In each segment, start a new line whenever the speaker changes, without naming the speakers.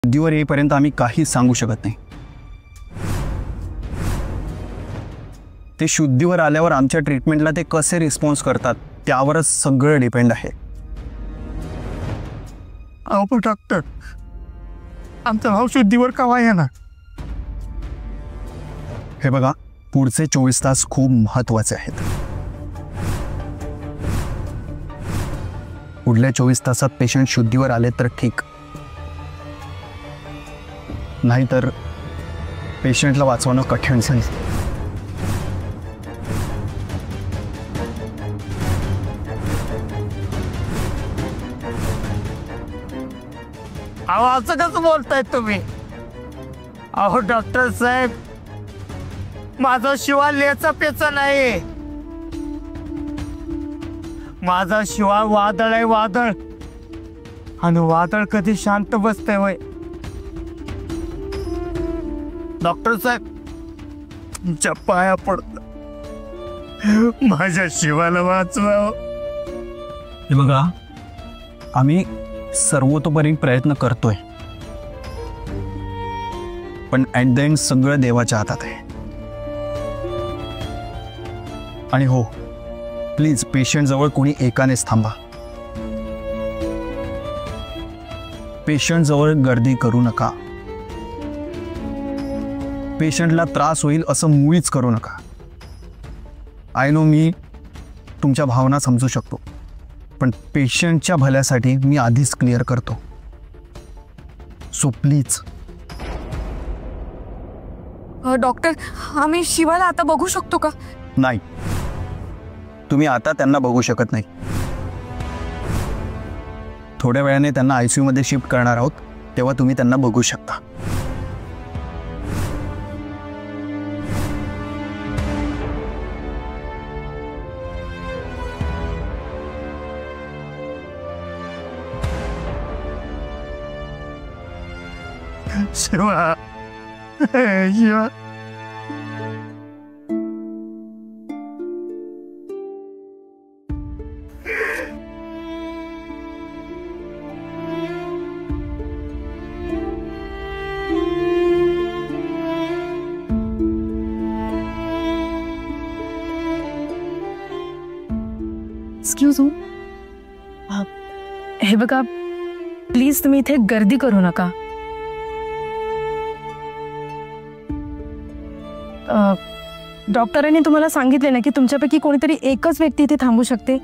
शुद्धीवर येईपर्यंत आम्ही काहीच सांगू शकत नाही। ते शुद्धीवर आल्यावर आमच्या ट्रीटमेंटला ते कसे रिस्पॉन्स करतात त्यावरच सगळं डिपेंड आहे।
अहो डॉक्टर, आमचा भाऊ शुद्धीवर केव्हा येणार?
हे बघा, पुढचे 24 तास खूप महत्त्वाचे आहेत। पुढल्या 24 तासात पेशंट शुद्धीवर आले तर ठीक, नाहीतर पेशंटला वाचवणं कठीण जाईल।
अहो असं कसं बोलताय तुम्ही? अहो डॉक्टर साहेब, माझा शिवा लेचा पेचा नाही, माझा शिवा वादळ आहे, वादळ। आणि वादळ कधी शांत बसतंय वय? डॉक्टर साहेब, तुमच्या पाया पडत, माझ्या शिवाला वाचवा।
हे बघा, आम्ही सर्वतोपरी प्रयत्न करतोय, पण ॲट द एंड सगळं देवाच्या हातात आहे। आणि हो, प्लीज पेशंट जवळ कोणी एकानेच थांबा। पेशंट जवळ गर्दी करू नका। पेशंटला त्रास होईल असं मुळीच करू नका। आय नो, मी तुमच्या भावना समजू शकतो, पण पेशंटच्या भल्यासाठी मी आधीच क्लिअर करतो। So please.
डॉक्टर, आम्ही शिवाला आता बघू शकतो का?
नाही, तुम्ही आता त्यांना बघू शकत नाही। थोड्या वेळाने त्यांना आयसीयू मध्ये शिफ्ट करणार आहोत, तेव्हा तुम्ही त्यांना बघू शकता।
शिवा, शिवा,
एक्सक्यूज मी, हे बघा, प्लीज तुम्ही इथे गर्दी करू नका। डॉक्टरांनी तुम्हाला सांगितले ना की तुमच्यापैकी कोणीतरी एकच व्यक्ती इथे थांबू शकते।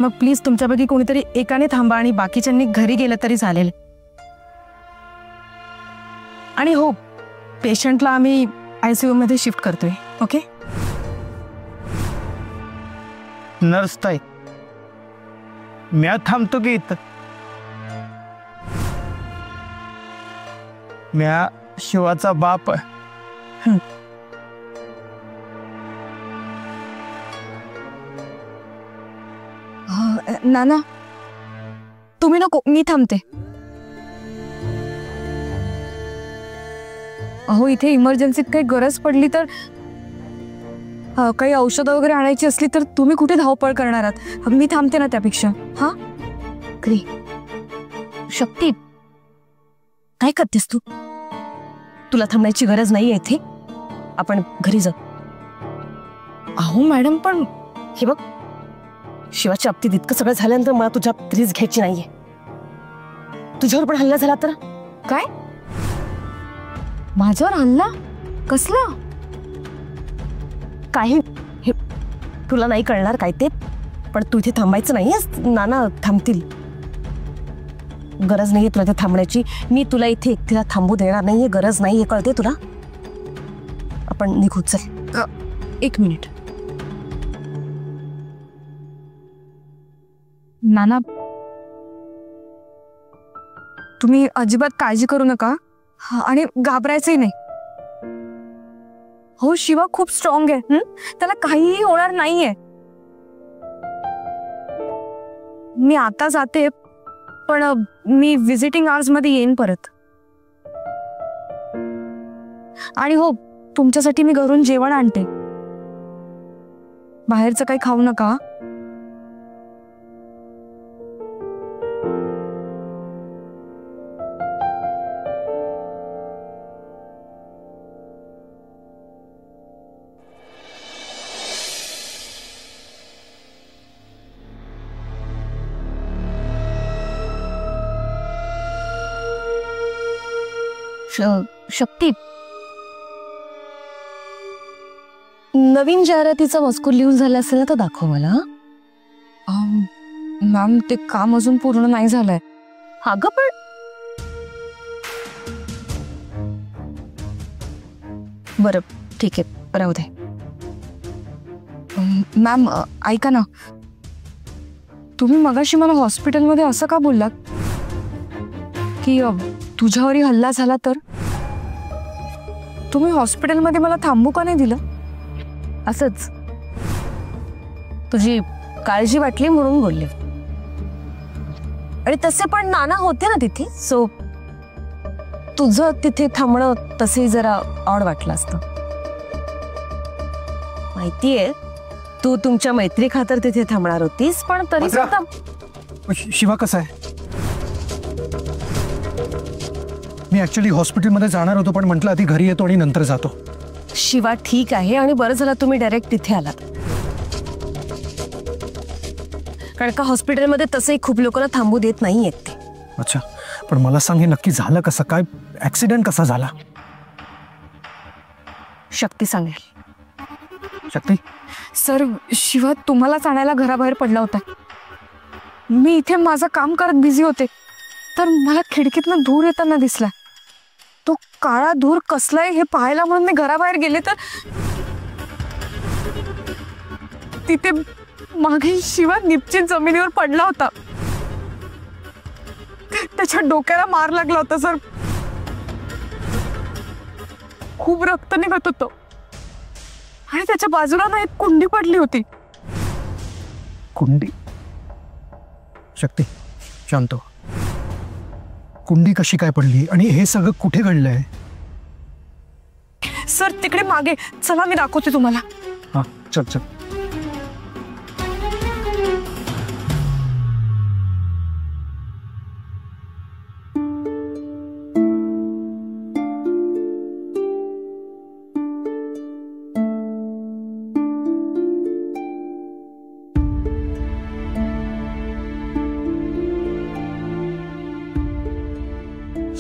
मग प्लीज तुमच्यापैकी कोणीतरी एकाने थांबा आणि बाकीच्यांनी घरी गेलं तरी चालेल। आणि हो, पेशंटला आम्ही आयसीयू मध्ये शिफ्ट करतोय। ओके
नर्स ताई, म्या थांबतो की इथं? म्या शिवाचा बाप आहे।
नाना, तुम्ही नको, मी थांबते। अहो, इथे इमर्जन्सीत काही गरज पडली तर, काही औषधं वगैरे आणायची असली तर तुम्ही कुठे धावपळ करणार आहात? मी थांबते ना त्यापेक्षा। हा घरी शक्ती, काय करतेस तू? तुला थांबण्याची गरज नाही इथे, आपण घरी जाऊ। अहो मॅडम, पण हे बघ, शिवाच्या बाबतीत इतकं सगळं झाल्यानंतर मला तुझ्या रिस्क घ्यायची नाहीये। तुझ्यावर पण हल्ला झाला तर? काय? माझ्यावर हल्ला? कसला? काही हे तुला नाही कळणार काय ते, पण तू इथे थांबायचं नाहीयेस, नाना थांबतील। गरज नाहीये तुला इथे थांबण्याची, मी तुला इथे एकटीला थांबू देणार नाहीये, गरज नाहीये, कळते तुला? आपण निघू, चल। एक मिनिट नाना, तुम्ही अजिबात काळजी करू नका आणि घाबरायचंही नाही। हो, शिवा खूप स्ट्रॉंग आहे, त्याला काहीही होणार नाहीये। मी आता जाते, पण मी विजिटिंग आवर्स मध्ये येईन परत। आणि हो, तुमच्यासाठी मी घरून जेवण आणते, बाहेरचं काही खाऊ नका। शक्ती, नवीन जाहिरातीचा मजकूर लिहून झाला असेल ना तर दाखव मला. मॅम ते काम अजून पूर्ण नाही झालंय. अगं पण बरं ठीक आहे, राहू दे. मॅम ऐका ना, तुम्ही मगाशी मला हॉस्पिटलमध्ये असं का बोललात की तुझ्यावरही हल्ला झाला तर? तुम्ही हॉस्पिटलमध्ये मला थांबू का नाही दिलं? असंच तुझी काळजी वाटली म्हणून बोलले. आणि तसे पण नाना होते ना तिथे, सो तुझं तिथे थांबणं तसे जरा ऑड वाटलं असतं. माहितीये तू तुमच्या मैत्री खातर तिथे थांबणार होतीस, पण तरी सुद्धा.
शिवा कसा आहे? मी ऍक्च्युली हॉस्पिटलमध्ये जाणार होतो, पण म्हटलं आधी घरी येतो आणि नंतर जातो.
शिवा ठीक आहे, आणि बरं झालं तुम्ही डायरेक्ट तिथे आलात, कारण का हॉस्पिटलमध्ये तसंही खूप लोकांना थांबू देत नाही आहेत ते.
अच्छा, पण मला सांग हे नक्की झालं कसं? काय ऍक्सिडेंट कसा झाला?
शक्ती सांगेल.
शक्ती?
सर, शिवा तुम्हालाच आणायला घराबाहेर पडला होता. मी इथे माझं काम करत बिझी होते, तर मला खिडकीतनं धूर येताना दिसला. तो काळा धूर कसलाय हे पाहायला म्हणून मी घराबाहेर गेले, तर तिथे मागे शिवा निपचित जमिनीवर पडला होता. त्याच्या डोक्याला मार लागला होता सर. खूप रक्त निघत होतं, आणि त्याच्या बाजूला ना एक कुंडी पडली होती.
कुंडी? शक्ती शांत. कुंडी कशी काय पडली आणि हे सगळं कुठे घडलंय?
सर तिकडे मागे चला, मी दाखवते तुम्हाला.
हा चल चल.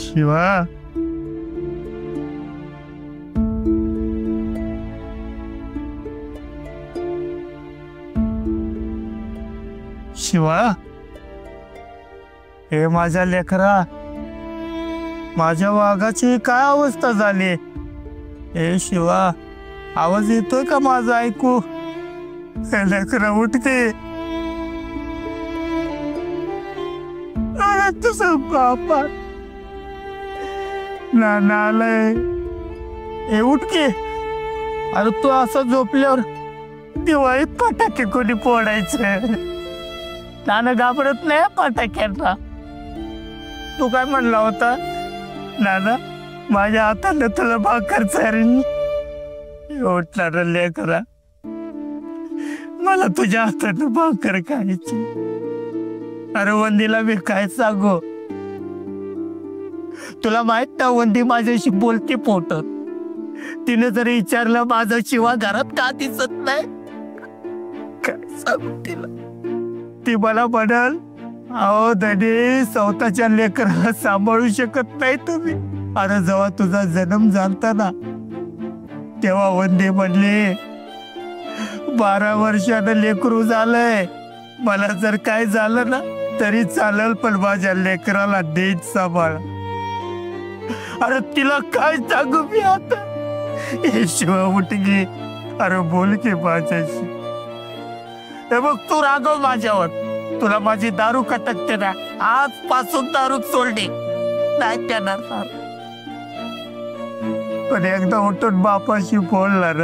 शिवा, शिवा, हे माझ्या लेकरा, माझ्या वाघाची काय अवस्था झाली? हे शिवा, आवाज येतोय का माझा? ऐकू? हे लेकरा उठते. तुझं बापा नाना आलंय. हे उठ की. अरे तू असं झोपल्यावर दिवाळीत फटाके कोणी फोडायचं? नाना घाबरत नाही फटाक्यांना. तू काय म्हणला होता? नाना माझ्या हाताला तुला भाकर चारेल. उठणार लेकरा, मला तुझ्या हातानं भाकर खायची. अरे वंदीला मी काय सांगू? तुला माहित ना वंदी माझ्याशी बोलते पोटत. तिने जरी विचारलं माझा शिवा घरात का दिसत नाही, काय सांगू तिला? ती मला म्हणाल, अहो धनी, स्वतःच्या लेकराला सांभाळू शकत नाही तुम्ही. अरे जेव्हा तुझा जन्म झालता ना, तेव्हा वंदी म्हणले 12 वर्षानं लेकरू झालंय, मला जर काय झालं ना तरी चालेल, पण माझ्या लेकराला नीट सांभाळ. अरे तिला काय सांगू मी आता? हे शिवा उठ गे. अरे बोल की माझ्याशी. हे बघ, तू रागव माझ्यावर. तुला माझी दारू कटकते ना, आजपासून दारू सोडली नाही देणार. पण एकदा उठून बापाशी बोलणार.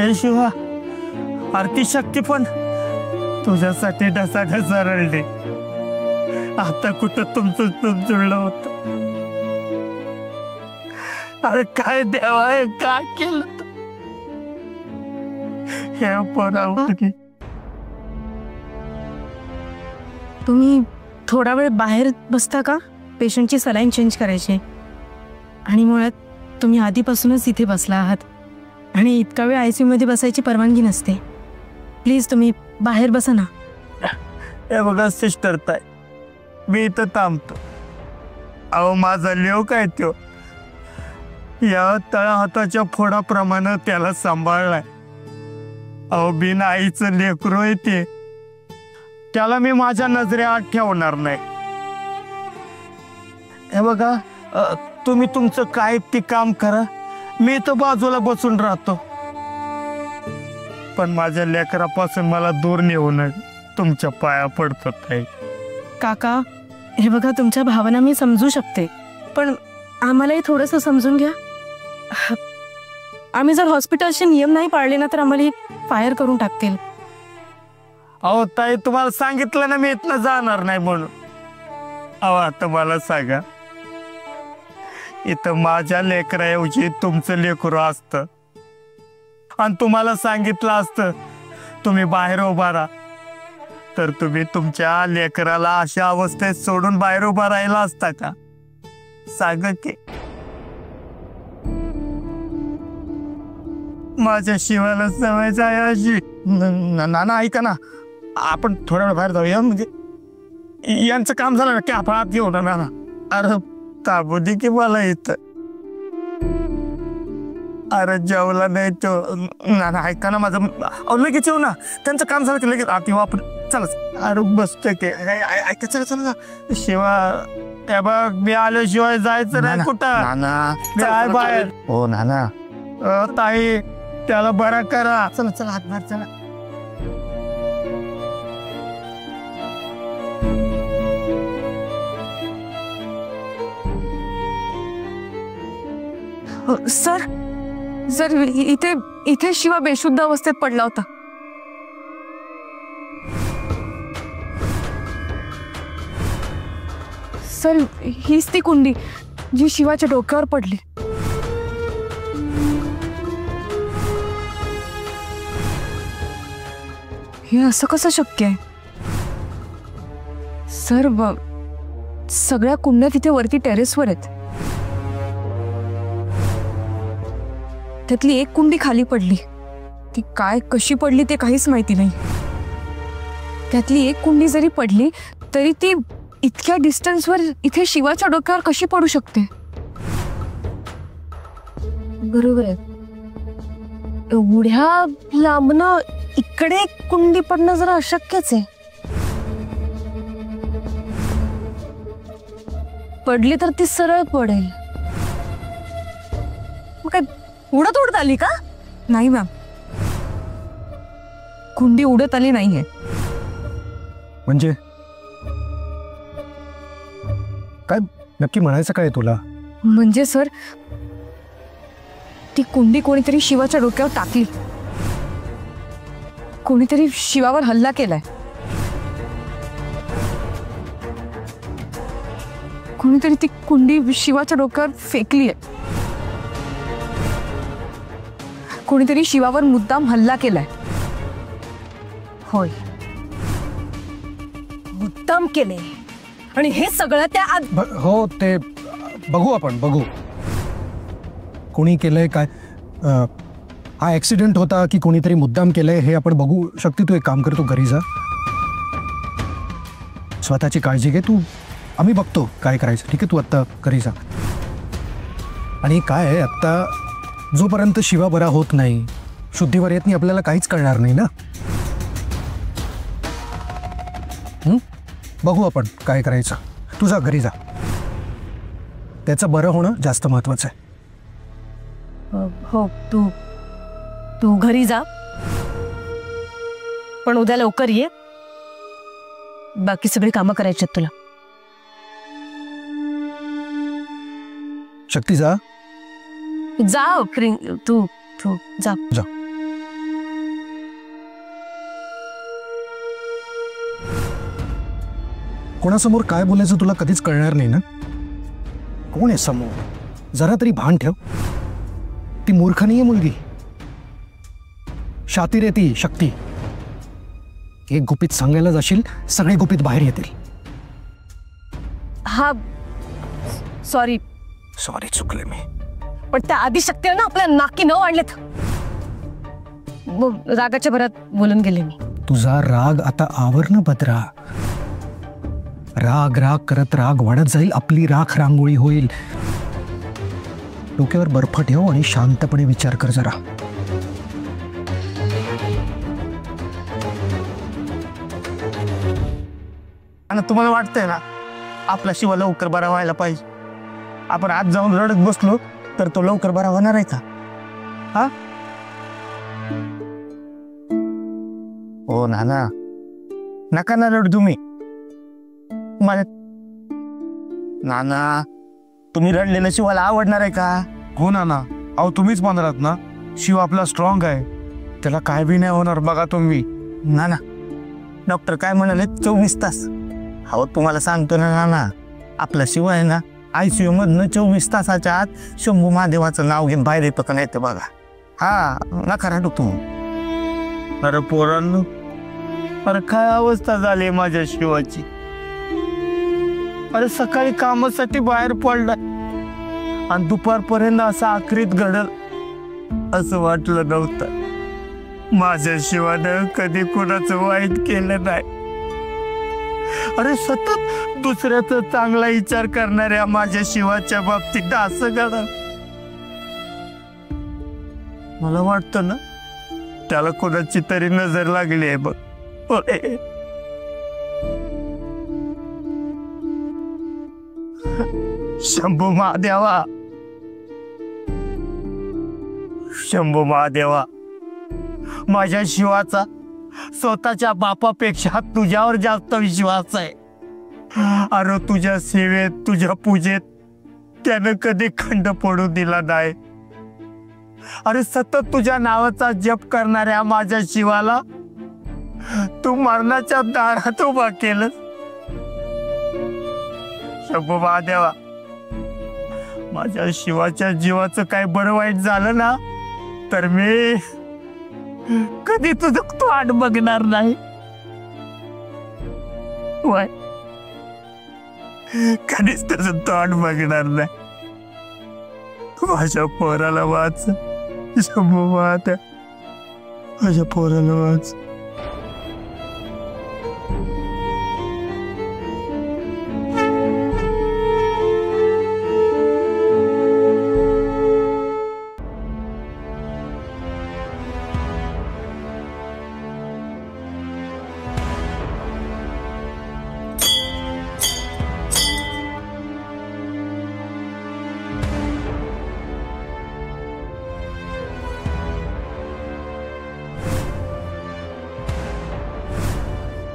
हे शिवा, आरती शक्ती पण तुझ्यासाठी ढसाढसा रडली. आता कुठं तुमचं तुम जुळलं होत? अरे काय देवा, हे काय केलं? हे पोरावरती.
तुम्ही थोडा वेळ बाहेर बसता का? पेशंटची सलाईन चेंज करायची, आणि मुळात तुम्ही आधीपासूनच इथे बसला आहात, आणि इतका वेळ ICU मध्ये बसायची परवानगी नसते. प्लीज तुम्ही बाहेर बसा ना.
हे बघा सिस्टर ताई, मी इथं थांबतो. अहो माझा लेव काय तो या तळा हाताच्या फोडाप्रमाणे त्याला सांभाळलाय. अहो बिन आईचं लेकरू येते त्याला मी माझ्या नजरेआड ठेवणार नाही. हे बघा तुम्ही तुमचं काय ते काम करा, मी तर बाजूला बसून राहतो. पण माझ्या लेकरापासून मला दूर नेऊ नये, तुमच्या पाया पडतो ताई.
काका हे बघा, तुमच्या भावना मी समजू शकते, पण आम्हालाही थोडंसं समजून घ्या. आम्ही जर हॉस्पिटलचे नियम नाही पाळले ना तर आम्हाला फायर करून टाकतील.
अहो ताई तुम्हाला सांगितलं ना मी इथनं जाणार नाही म्हणून. अहो आता मला सांगा, इथं माझ्या लेकराऐवजी तुमचं लेकरू असतं आणि तुम्हाला सांगितलं असतं तुम्ही बाहेर उभा राहा, तर तुम्ही तुमच्या लेकराला अशा अवस्थेत सोडून बाहेर उभा राहिला असता का? सांगा की. माझ्या शिवाला सवय आहे अशी. नाना ऐका ना, आपण थोड्या वेळ बाहेर जाऊया, म्हणजे यांचं काम झालं ना की आपण आत घेऊ ना. नाना अरे ताबू दे की मला इथं. अरे जेवला नाही तो. नाना ऐका ना माझं, लगेच येऊ ना, त्यांचं काम झालं की लगेच आत येऊ आपण. चला अरे बसतो की ऐका. चला चला शिवा, त्या बघ मी आल्याशिवाय जायचं नाही कुठं. नाना मी आहे बाहेर. हो नाना. ताई त्याला बरा करा. चला चला हात बाहेर चला.
सर सर इथे इथे शिवा बेशुद्ध अवस्थेत पडला होता. सर हीच ती कुंडी जी शिवाच्या डोक्यावर पडली. हे असं कसं शक्य आहे सर? सगळ्या कुंड्या तिथे वरती टेरेसवर आहेत. त्यातली एक कुंडी खाली पडली. ती काय कशी पडली ते काहीच माहिती नाही. त्यातली एक कुंडी जरी पडली तरी ती इतक्या डिस्टन्सवर इथे शिवाच्या डोक्यावर कशी पडू शकते?
बरोबर आहे. एवढ्या लांबनं इकडे कुंडी पडणं जरा अशक्यच आहे. पडली तर ती सरळ पडेल.
मग काय उडत उडत आली का? नाही मॅम, कुंडी उडत आली नाहीये.
म्हणजे काय नक्की म्हणायचं काय तुला?
म्हणजे सर ती कुंडी कोणीतरी शिवाच्या डोक्यावर टाकली. कोणीतरी शिवावर हल्ला केलाय. कोणीतरी ती कुंडी शिवाच्या डोक्यावर फेकली आहे. कोणीतरी शिवावर मुद्दाम हल्ला केलाय.
होय, मुद्दाम केले. आणि हे सगळं त्या
हो ते बघू, आपण बघू कोणी केलंय काय. हा ऍक्सिडेंट होता की कोणीतरी मुद्दाम केलंय हे आपण बघू. शक्ती तू एक काम कर, तू घरी जा, स्वतःची काळजी घे तू. आम्ही बघतो काय करायचं. ठीक आहे, तू आत्ता घरी जा. आणि काय आहे, आत्ता जोपर्यंत शिवा बरा होत नाही, शुद्धीवर येत नाही, आपल्याला काहीच कळणार नाही ना. बघू आपण काय करायचं. तू जा घरी जा, त्याचं बरं होणं जास्त महत्वाचं आहे.
हो, तू घरी जा, पण उद्या लवकर ये. बाकी सगळी कामं करायची आहेत तुला.
शक्ती जा
जा. तू जा
जा. कोणासमोर काय बोलायचं तुला कधीच कळणार नाही ना. कोण आहे समोर, जरा तरी भान ठेव. ती मूर्ख नाहीये मुलगी, शातीर आहे ती शक्ती. एक गुपित सांगायला जाशील, सगळे गुपित बाहेर येतील.
हा सॉरी
चुकले मी.
पण त्या आदिशक्तीला ना आपल्या नाकी न वाढलेत. रागाच्या भरात बोलून गेले मी.
तुझा राग आता आवर ना भद्रा. राग राग करत राग वाढत जाईल, आपली राख रांगोळी होईल. डोक्यावर बर्फ ठेव आणि शांतपणे विचार कर जरा.
आणि तुम्हाला वाटतंय ना आपला शिवा लवकर बरा व्हायला पाहिजे? आपण आज जाऊन रडत बसलो तर तो लवकर बरा होणार आहे का? हा हो नाना, नका ना रड तुम्ही. मला नाना, तुम्ही रडलेलं शिवाला आवडणार आहे का?
हो ना. अहो तुम्हीच म्हणतात ना शिव आपला स्ट्रॉंग आहे, त्याला काय बी नाही होणार. बघा तुम्ही.
नाना, डॉक्टर काय म्हणाले 24 तास. हो तुम्हाला सांगतो ना नाना, आपला शिव आहे ना ICU मधनं 24 तासाच्या आत शंभू महादेवाचं नाव घेऊन बाहेर येतो का नाही ते बघा. हा नका रडू तुम्ही. अरे पोरांनो, अरे काय अवस्था झाली माझ्या शिवाची. अरे सकाळी कामासाठी बाहेर पडला आणि दुपारपर्यंत असं आखरीत घडल असं वाटलं नव्हतं. माझ्या शिवानं कधी कोणाचं वाईट केलं नाही. अरे सतत दुसऱ्याचा चांगला विचार करणाऱ्या माझ्या शिवाच्या बाबतीत असं घडलं. मला वाटतं ना त्याला कोणाची तरी नजर लागली आहे बघ. शंभू महादेवा, शंभू महादेवा, माझ्या शिवाचा स्वतःच्या बापापेक्षा तुझ्यावर जास्त विश्वास आहे. अरे तुझ्या सेवेत, तुझ्या पूजेत त्यानं कधी खंड पडू दिला नाही. अरे सतत तुझ्या नावाचा जप करणाऱ्या माझ्या शिवाला तू मरणाच्या दारात उभा केलं. शंभू महादेवा, माझ्या शिवाच्या जीवाचं काय बरं वाईट झालं ना तर मी कधी तुझं तोंड बघणार नाही. कधीच तुझं तोंड बघणार नाही. माझ्या पोराला वाच शंभू महादेवा, माझ्या पोराला वाच.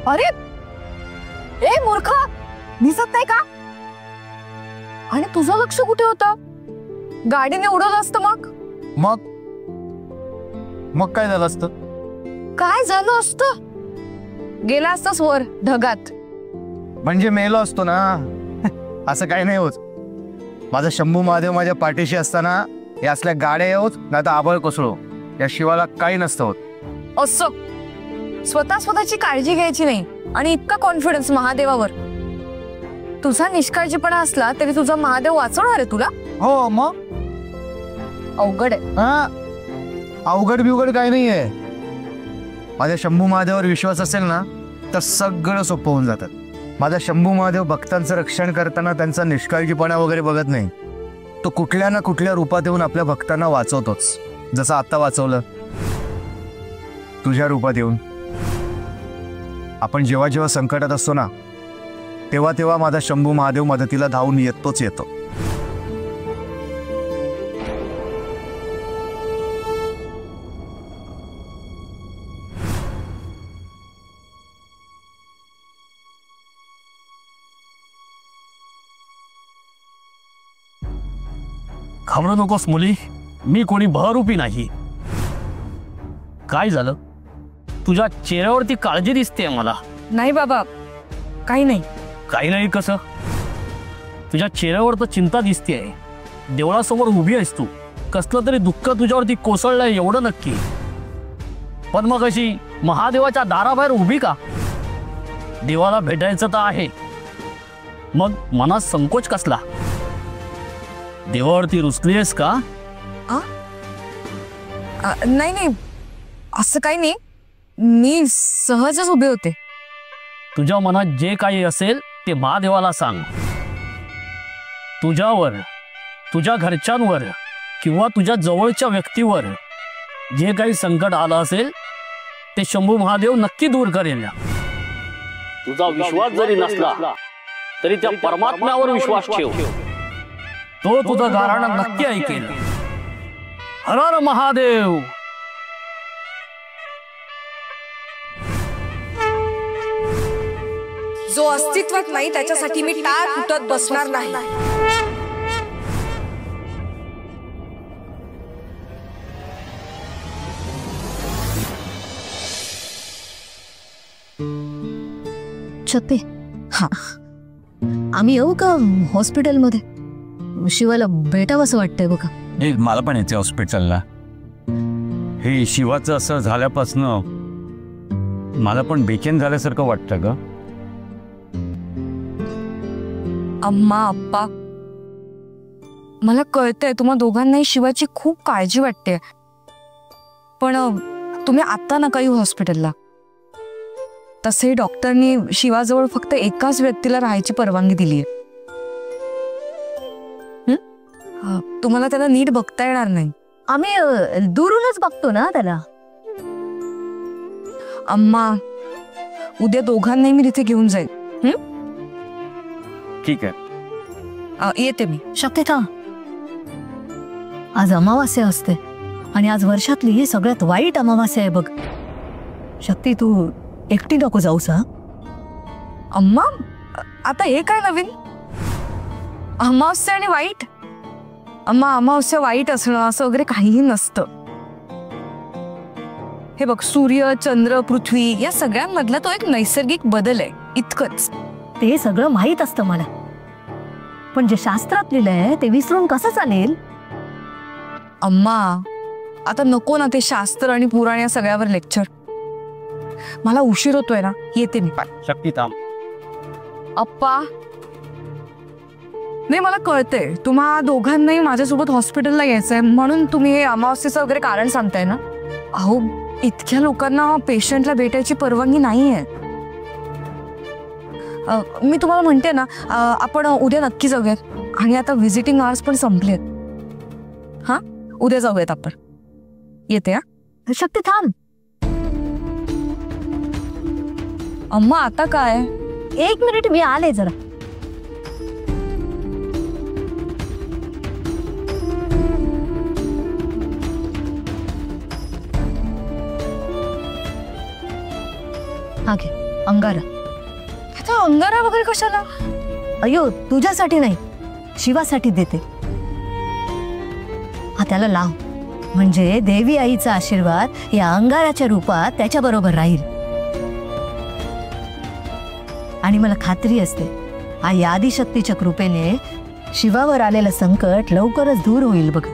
अरे ए मूर्खा, दिसत नाही का? आणि तुझं लक्ष कुठे होतं? गाडीने उडवलं असतं मग
मग काय झालं असतं?
काय झालं असतं? गेला असतास वर ढगात.
म्हणजे मेलो असतो ना. असं काही नाही होत. माझा शंभू महादेव माझ्या पाठीशी असताना या असल्या गाड्या येऊत ना तर आबळ कोसळो, या शिवाला काही नसतं होत.
असं स्वतःची काळजी घ्यायची नाही आणि इतका कॉन्फिडन्स महादेवावर. तुझा निष्काळजीपणा असला तरी तुझा महादेव वाचवणार आहे तुला.
हो मग
अवघड आहे.
अवघड बिवघड काही नाहीये. माझ्या शंभू महादेवावर विश्वास असेल ना तर सगळं सोपं होऊन जातात. माझा शंभू महादेव भक्तांचं रक्षण करताना त्यांचा निष्काळजीपणा वगैरे बघत नाही. तो कुठल्या ना कुठल्या रूपात येऊन आपल्या भक्तांना वाचवतोच. जसं आता वाचवलं तुझ्या रूपात येऊन. आपण जेव्हा जेव्हा संकटात असतो ना तेव्हा तेव्हा माझा शंभू महादेव मदतीला धावून येतोच येतो.
घाबरू नकोस मुली, मी कोणी बहरूपी नाही. काय झालं? तुझ्या चेहऱ्यावरती काळजी दिसते मला.
नाही बाबा, काही नाही.
काही नाही कसं? तुझ्या चेहऱ्यावर तर चिंता दिसते. देवळासमोर उभी आहेस तू, कसलं तरी दुःख तुझ्यावरती कोसळलंय एवढं नक्की. पण मग अशी महादेवाच्या दाराबाहेर उभी का? देवाला भेटायचं तर आहे, मग मनात संकोच कसला? देवावरती रुसलीयस का?
नाही नाही, असं काही नाही. मी सहजच उभे होते.
तुझ्या मनात जे काही असेल
ते महादेवाला सांग, तुझ्यावर, तुझ्या घरच्यांवर किंवा तुझ्या जवळच्या व्यक्तीवर जे काही संकट आलं असेल ते शंभू महादेव नक्की दूर करेल. तुझा विश्वास जरी नसला तरी त्या परमात्म्यावर विश्वास ठेव, तो तुझं गाराणं नक्की ऐकेल. हर हर महादेव.
जो अस्तित्वात नाही त्याच्यासाठी मी टाळ तुटत बसणार नाही.
छत्ते, हा, आम्ही येऊ का हॉस्पिटलमध्ये? शिवाला भेटावंसं वाटतंय बघा.
हे मला पण यायचं हॉस्पिटलला. हे शिवाचं असं झाल्यापासनं मला पण बेचैन झाल्यासारखं वाटतं ग.
अम्मा आप्पा, मला कळतंय तुम्हा दोघांनाही शिवाची खूप काळजी वाटते, पण तुम्ही आता नका येऊ हॉस्पिटलला. तसे डॉक्टरनी शिवाजवळ फक्त एकाच व्यक्तीला राहायची परवानगी दिली आहे. तुम्हाला त्याला नीट बघता येणार नाही.
आम्ही दुरूनच बघतो ना त्याला.
अम्मा, उद्या दोघांनाही मी तिथे घेऊन जाईल.
ठीक आहे,
येते मी.
शक्ती था, आज अमावास्या असते आणि आज वर्षातली ही सगळ्यात वाईट अमावास्या आहे बघ. शक्ती, तू एकटी नको जाऊस. हा
अम्मा, आता हे काय नवीन? अमावस्या आणि वाईट? अम्मा, अमावस्या वाईट असणं असं वगैरे काहीही नसतं. हे बघ, सूर्य, चंद्र, पृथ्वी या सगळ्यांमधला तो एक नैसर्गिक बदल आहे, इतकंच.
ते सगळं माहीत असतं मला, पण जे शास्त्रात लिहिलंय ते विसरून कसं चालेल?
अम्मा, आता नको ना ते शास्त्र आणि पुराण या सगळ्यावर लेक्चर. मला उशीर होतोय ना, येते मी.
शक्ती थांब.
अप्पा, नाही, मला कळतंय तुम्हा दोघांनाही माझ्यासोबत हॉस्पिटलला यायचंय म्हणून तुम्ही हे अमावस्येचं वगैरे कारण सांगताय ना. अहो, इतक्या लोकांना पेशंटला भेटायची परवानगी नाहीये. मी तुम्हाला म्हणते ना, आपण उद्या नक्की जाऊयात. आणि आता व्हिजिटिंग आवर्स पण संपलेत. हा, उद्या जाऊयात आपण. येते. हा
शक्ती थांब.
अम्मा, आता काय?
1 मिनिट, मी आले जरा. हा घे अंगारा.
आता अंगारा वगैरे कशाला?
अयो, तुझ्यासाठी नाही, शिवासाठी देते. हा त्याला लाव, म्हणजे देवी आईचा आशीर्वाद या अंगाराच्या रूपात त्याच्या बरोबर राहील. आणि मला खात्री असते आई आदिशक्तीच्या कृपेने शिवावर आलेलं संकट लवकरच दूर होईल बघ.